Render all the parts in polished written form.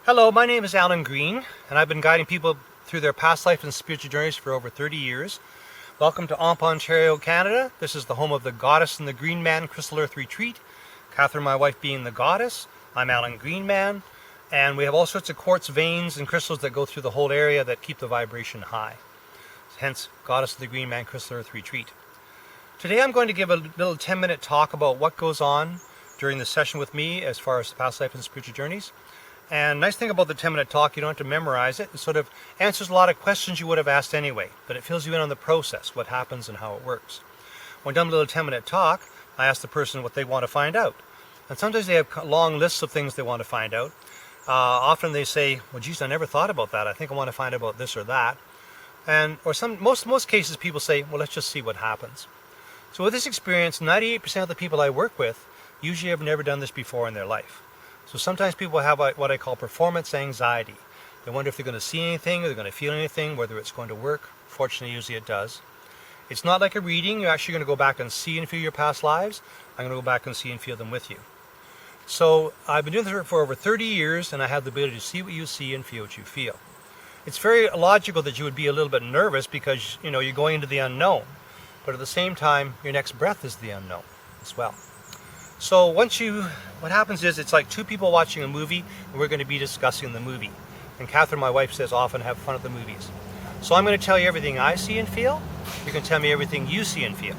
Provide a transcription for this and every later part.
Hello, my name is Allan Green, and I've been guiding people through their past life and spiritual journeys for over 30 years. Welcome to Ontario, Canada. This is the home of the Goddess and the Green Man Crystal Earth Retreat. Catherine, my wife, being the goddess. I'm Allan Green Man, and we have all sorts of quartz veins and crystals that go through the whole area that keep the vibration high. Hence, Goddess of the Green Man Crystal Earth Retreat. Today I'm going to give a little 10-minute talk about what goes on during the session with me as far as the past life and spiritual journeys. And nice thing about the 10-minute talk, you don't have to memorize it. It sort of answers a lot of questions you would have asked anyway, but it fills you in on the process, what happens and how it works. When I'm done with a little 10-minute talk, I ask the person what they want to find out. And sometimes they have long lists of things they want to find out. Often they say, well, geez, I never thought about that. I think I want to find out about this or that. Most cases people say, well, let's just see what happens. So with this experience, 98% of the people I work with usually have never done this before in their life. So sometimes people have what I call performance anxiety. They wonder if they're going to see anything, or they're going to feel anything, whether it's going to work. Fortunately, usually it does. It's not like a reading. You're actually going to go back and see and feel your past lives. I'm going to go back and see and feel them with you. So I've been doing this for over 30 years, and I have the ability to see what you see and feel what you feel. It's very logical that you would be a little bit nervous because, you're going into the unknown. But at the same time, your next breath is the unknown as well. So what happens is it's like two people watching a movie, and we're going to be discussing the movie. And Catherine, my wife, says often have fun at the movies. So I'm going to tell you everything I see and feel. You can tell me everything you see and feel.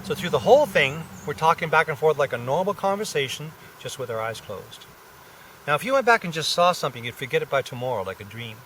So through the whole thing, we're talking back and forth like a normal conversation, just with our eyes closed. Now, if you went back and just saw something, you'd forget it by tomorrow, like a dream.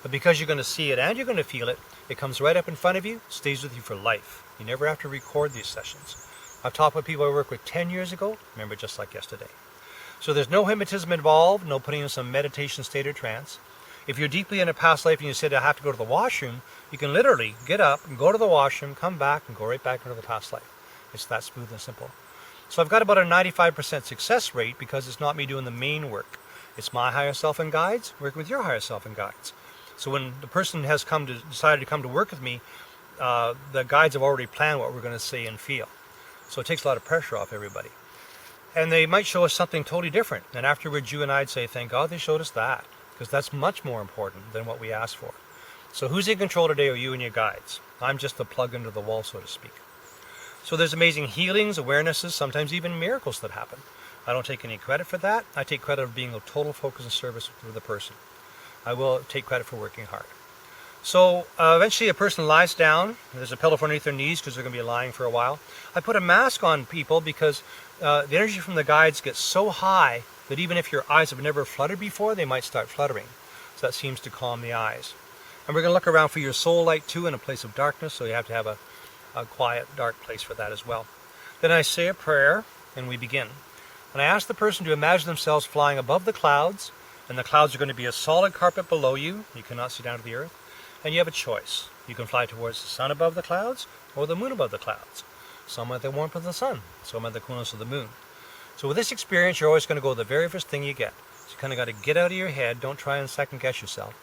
But because you're going to see it and you're going to feel it, it comes right up in front of you, stays with you for life. You never have to record these sessions. I've talked with people I worked with 10 years ago, remember, just like yesterday. So there's no hypnotism involved, no putting in some meditation state or trance. If you're deeply in a past life and you said, I have to go to the washroom, you can literally get up and go to the washroom, come back, and go right back into the past life. It's that smooth and simple. So I've got about a 95% success rate because it's not me doing the main work. It's my higher self and guides working with your higher self and guides. So when the person has decided to come to work with me, the guides have already planned what we're going to say and feel. So it takes a lot of pressure off everybody. And they might show us something totally different. And afterwards, you and I'd say, thank God they showed us that, because that's much more important than what we asked for. So who's in control today are you and your guides. I'm just the plug into the wall, so to speak. So there's amazing healings, awarenesses, sometimes even miracles that happen. I don't take any credit for that. I take credit for being a total focus and service for the person. I will take credit for working hard. So eventually a person lies down. There's a pillow underneath their knees because they're going to be lying for a while. I put a mask on people because the energy from the guides gets so high that even if your eyes have never fluttered before, they might start fluttering. So that seems to calm the eyes. And we're going to look around for your soul light too in a place of darkness, so you have to have a quiet, dark place for that as well. Then I say a prayer and we begin. And I ask the person to imagine themselves flying above the clouds, and the clouds are going to be a solid carpet below you. You cannot see down to the earth. And you have a choice. You can fly towards the sun above the clouds or the moon above the clouds. Some at the warmth of the sun, some at the coolness of the moon. So with this experience, you're always going to go the very first thing you get. So you kind of got to get out of your head. Don't try and second guess yourself.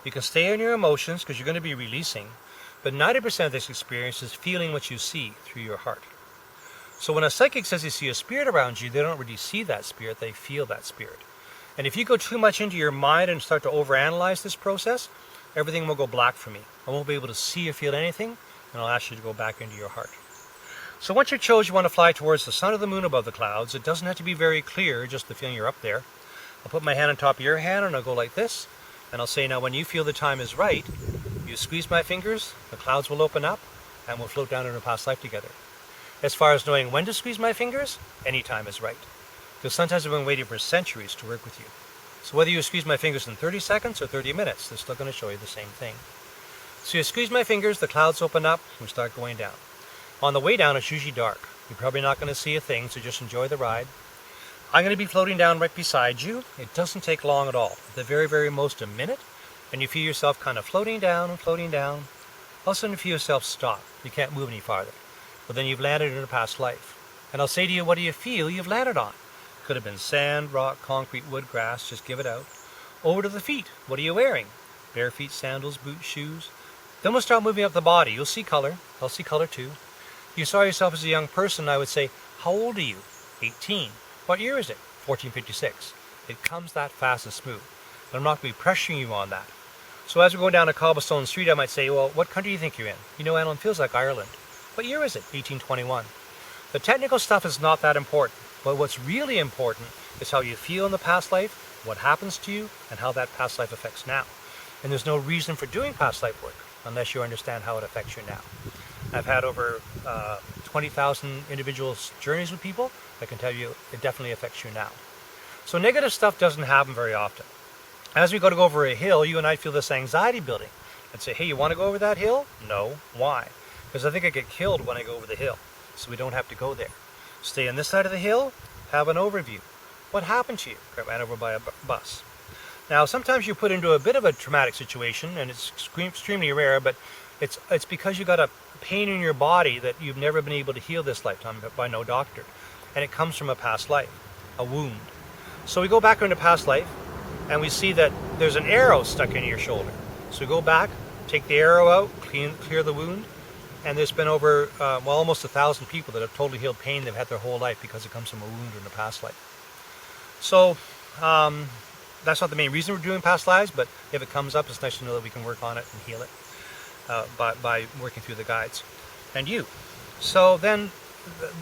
You can stay in your emotions because you're going to be releasing. But 90% of this experience is feeling what you see through your heart. So when a psychic says they see a spirit around you, they don't really see that spirit, they feel that spirit. And if you go too much into your mind and start to overanalyze this process, everything will go black for me. I won't be able to see or feel anything, and I'll ask you to go back into your heart. So once you chose you want to fly towards the sun or the moon above the clouds, it doesn't have to be very clear, just the feeling you're up there. I'll put my hand on top of your hand, and I'll go like this, and I'll say, now when you feel the time is right, you squeeze my fingers, the clouds will open up, and we'll float down into a past life together. As far as knowing when to squeeze my fingers, any time is right. Because sometimes I've been waiting for centuries to work with you. So whether you squeeze my fingers in 30 seconds or 30 minutes, they're still going to show you the same thing. So you squeeze my fingers, the clouds open up, and we start going down. On the way down, it's usually dark. You're probably not going to see a thing, so just enjoy the ride. I'm going to be floating down right beside you. It doesn't take long at all. At the very, very most a minute, and you feel yourself kind of floating down and floating down. All of a sudden you feel yourself stop. You can't move any farther. But then you've landed in a past life. And I'll say to you, what do you feel you've landed on? Could have been sand, rock, concrete, wood, grass, just give it out. Over to the feet. What are you wearing? Bare feet, sandals, boots, shoes. Then we'll start moving up the body. You'll see color. I'll see color too. If you saw yourself as a young person, I would say, how old are you? 18. What year is it? 1456. It comes that fast and smooth. but I'm not going to be pressuring you on that. So as we're going down a cobblestone street, I might say, well, what country do you think you're in? You know, Allan, feels like Ireland. What year is it? 1821. The technical stuff is not that important, but what's really important is how you feel in the past life, what happens to you, and how that past life affects now. And there's no reason for doing past life work unless you understand how it affects you now. I've had over 20,000 individual journeys with people. I can tell you it definitely affects you now. So negative stuff doesn't happen very often. As we go over a hill, you and I feel this anxiety building. I'd say, hey, you want to go over that hill? No. Why? Because I think I get killed when I go over the hill. So we don't have to go there. Stay on this side of the hill, have an overview. What happened to you? Got ran over by a bus. Now, sometimes you're put into a bit of a traumatic situation, and it's extremely rare, but it's because you got a pain in your body that you've never been able to heal this lifetime by no doctor. And it comes from a past life, a wound. So we go back into past life, and we see that there's an arrow stuck in your shoulder. So we go back, take the arrow out, clear the wound, and there's been over, almost 1,000 people that have totally healed pain they've had their whole life because it comes from a wound in a past life. So that's not the main reason we're doing past lives, but if it comes up, it's nice to know that we can work on it and heal it by working through the guides. And you. So then,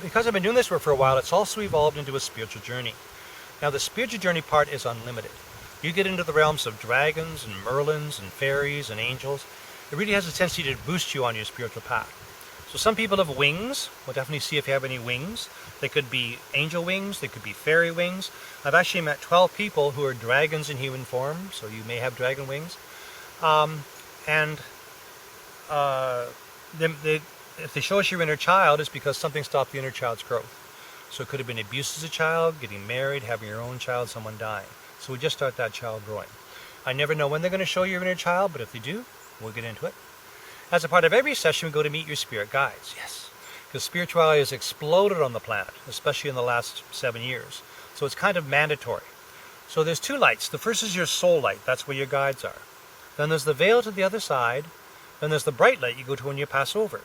because I've been doing this work for a while, it's also evolved into a spiritual journey. Now the spiritual journey part is unlimited. You get into the realms of dragons and merlins and fairies and angels. It really has a tendency to boost you on your spiritual path. So some people have wings. We'll definitely see if you have any wings. They could be angel wings, they could be fairy wings. I've actually met 12 people who are dragons in human form, so you may have dragon wings. If they show us your inner child, it's because something stopped the inner child's growth. So it could have been abuse as a child, getting married, having your own child, someone dying. So we just start that child growing. I never know when they're going to show you your inner child, but if they do, we'll get into it. As a part of every session, we go to meet your spirit guides. Yes, because spirituality has exploded on the planet, especially in the last 7 years. So it's kind of mandatory. So there's two lights. The first is your soul light. That's where your guides are. Then there's the veil to the other side. Then there's the bright light you go to when you pass over.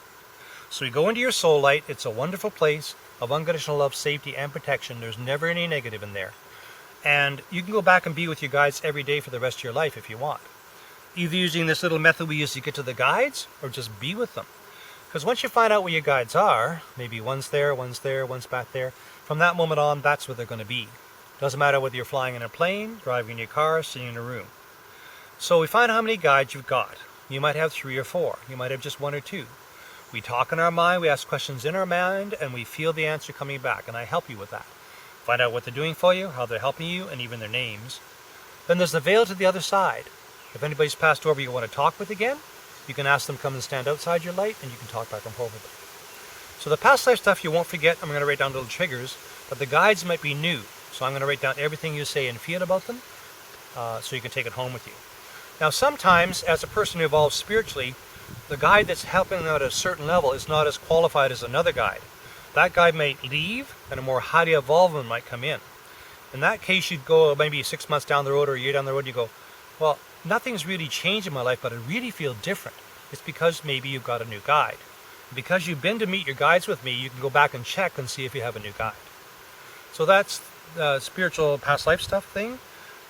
So you go into your soul light. It's a wonderful place of unconditional love, safety, and protection. There's never any negative in there. And you can go back and be with your guides every day for the rest of your life if you want. Either using this little method we use to get to the guides, or just be with them. Because once you find out where your guides are, maybe one's there, one's back there, from that moment on, that's where they're going to be. Doesn't matter whether you're flying in a plane, driving in your car, sitting in a room. So we find how many guides you've got. You might have 3 or 4. You might have just 1 or 2. We talk in our mind, we ask questions in our mind, and we feel the answer coming back, and I help you with that. Find out what they're doing for you, how they're helping you, and even their names. Then there's the veil to the other side. If anybody's passed over you want to talk with again, you can ask them to come and stand outside your light, and you can talk back and forth with them. So the past life stuff you won't forget. I'm going to write down little triggers, but the guides might be new. So I'm going to write down everything you say and feel about them, so you can take it home with you. Now sometimes, as a person who evolves spiritually, the guide that's helping them at a certain level is not as qualified as another guide. That guide might leave, and a more highly evolved one might come in. In that case, you'd go maybe 6 months down the road or a year down the road, and you go, well, nothing's really changed in my life, but I really feel different. It's because maybe you've got a new guide. Because you've been to meet your guides with me, you can go back and check and see if you have a new guide. So that's the spiritual past life stuff thing.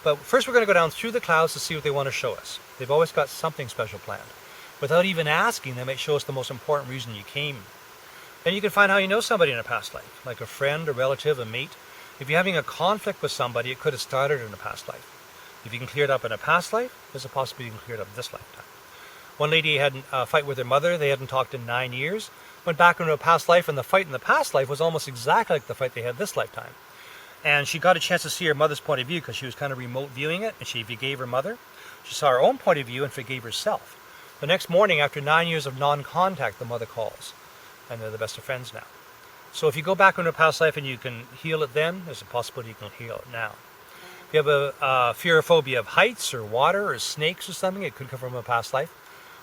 But first we're going to go down through the clouds to see what they want to show us. They've always got something special planned. Without even asking, they might show us the most important reason you came. Then you can find how you know somebody in a past life, like a friend, a relative, a mate. If you're having a conflict with somebody, it could have started in a past life. If you can clear it up in a past life, there's a possibility you can clear it up this lifetime. One lady had a fight with her mother. They hadn't talked in 9 years. Went back into a past life, and the fight in the past life was almost exactly like the fight they had this lifetime. And she got a chance to see her mother's point of view because she was kind of remote viewing it, and she forgave her mother. She saw her own point of view and forgave herself. The next morning, after 9 years of non-contact, the mother calls, and they're the best of friends now. So if you go back into a past life and you can heal it then, there's a possibility you can heal it now. If you have a fear or phobia of heights or water or snakes or something, it could come from a past life.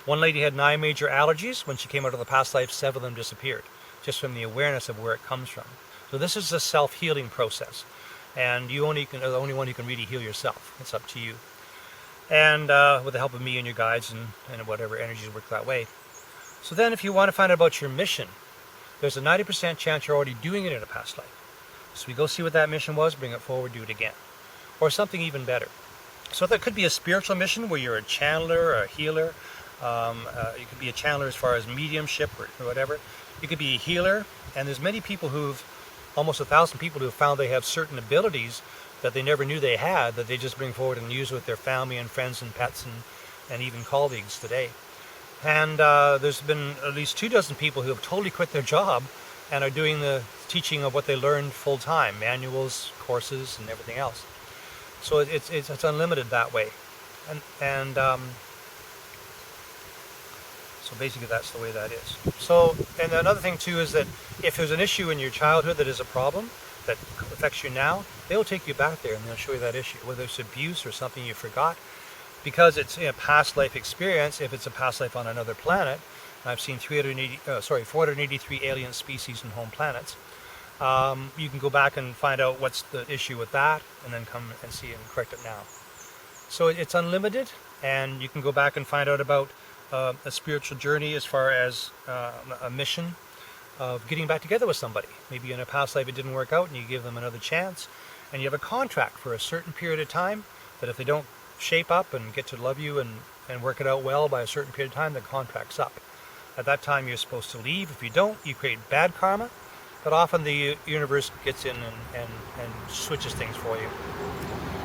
One lady had 9 major allergies. When she came out of the past life, 7 of them disappeared, just from the awareness of where it comes from. So this is a self-healing process, and you are the only one who can really heal yourself. It's up to you. And with the help of me and your guides and whatever energies work that way. So then if you want to find out about your mission, there's a 90% chance you're already doing it in a past life. So we go see what that mission was, bring it forward, do it again. Or something even better. So that could be a spiritual mission where you're a channeler or a healer. You could be a channeler as far as mediumship or whatever. You could be a healer, and there's many people almost 1,000 people who have found they have certain abilities that they never knew they had, that they just bring forward and use with their family and friends and pets and even colleagues today. And there's been at least 24 people who have totally quit their job and are doing the teaching of what they learned full time, manuals, courses, and everything else. So it's unlimited that way. And so basically that's the way that is. So, and another thing too is that if there's an issue in your childhood that is a problem that affects you now, they'll take you back there and they'll show you that issue, whether it's abuse or something you forgot. Because it's a past life experience, if it's a past life on another planet, I've seen 483 alien species and home planets. You can go back and find out what's the issue with that, and then come and see and correct it now. So it's unlimited, and you can go back and find out about a spiritual journey as far as a mission of getting back together with somebody. Maybe in a past life it didn't work out, and you give them another chance, and you have a contract for a certain period of time that if they don't shape up and get to love you and work it out well by a certain period of time, the contract's up. At that time you're supposed to leave. If you don't, you create bad karma, but often the universe gets in and switches things for you.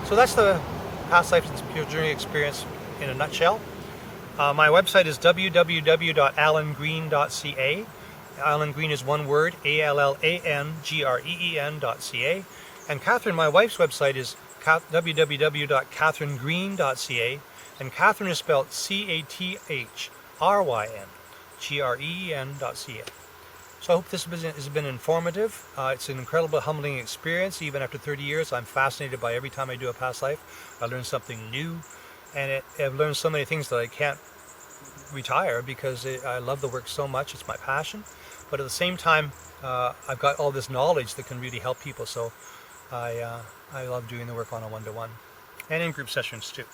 So that's the past life and spiritual journey experience in a nutshell. My website is www.allangreen.ca. Allan Green is one word, ALLANGREEN.ca. And Catherine, my wife's website, is www.catherinegreen.ca, and Catherine is spelled CATHRYNGREEN.ca. So I hope this has been informative. It's an incredible, humbling experience. Even after 30 years, I'm fascinated by every time I do a past life. I learn something new, and I've learned so many things that I can't retire because I love the work so much. It's my passion. But at the same time, I've got all this knowledge that can really help people. So I love doing the work on a one-to-one and in group sessions too.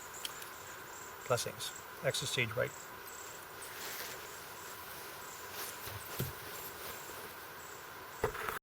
Blessings. Exit stage right.